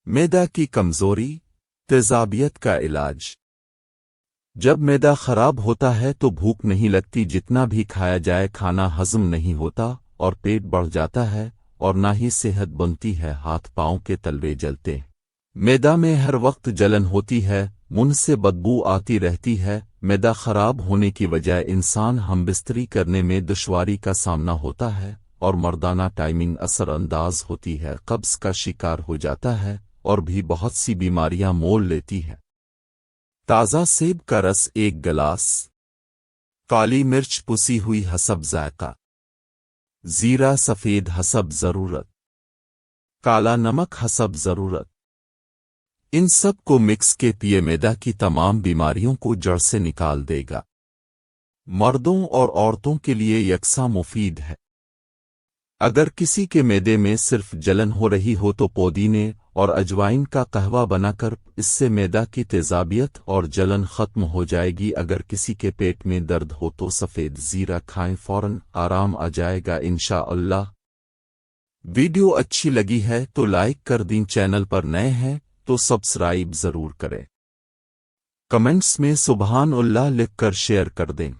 معدہ کی کمزوری، تیزابیت کا علاج۔ جب معدہ خراب ہوتا ہے تو بھوک نہیں لگتی، جتنا بھی کھایا جائے کھانا ہضم نہیں ہوتا اور پیٹ بڑھ جاتا ہے اور نہ ہی صحت بنتی ہے، ہاتھ پاؤں کے تلوے جلتے ہیں، معدہ میں ہر وقت جلن ہوتی ہے، منہ سے بدبو آتی رہتی ہے۔ معدہ خراب ہونے کی وجہ انسان ہم بستری کرنے میں دشواری کا سامنا ہوتا ہے اور مردانہ ٹائمنگ اثر انداز ہوتی ہے، قبض کا شکار ہو جاتا ہے اور بھی بہت سی بیماریاں مول لیتی ہیں۔ تازہ سیب کا رس 1 گلاس، کالی مرچ پسی ہوئی حسب ذائقہ، زیرہ سفید حسب ضرورت، کالا نمک حسب ضرورت۔ ان سب کو مکس کے پیے، معدہ کی تمام بیماریوں کو جڑ سے نکال دے گا۔ مردوں اور عورتوں کے لیے یکساں مفید ہے۔ اگر کسی کے معدے میں صرف جلن ہو رہی ہو تو پودینے اور اجوائن کا قہوہ بنا کر اس سے معدہ کی تیزابیت اور جلن ختم ہو جائے گی۔ اگر کسی کے پیٹ میں درد ہو تو سفید زیرہ کھائیں، فوراً آرام آ جائے گا انشاءاللہ۔ ویڈیو اچھی لگی ہے تو لائک کر دیں، چینل پر نئے ہیں تو سبسکرائب ضرور کریں، کمنٹس میں سبحان اللہ لکھ کر شیئر کر دیں۔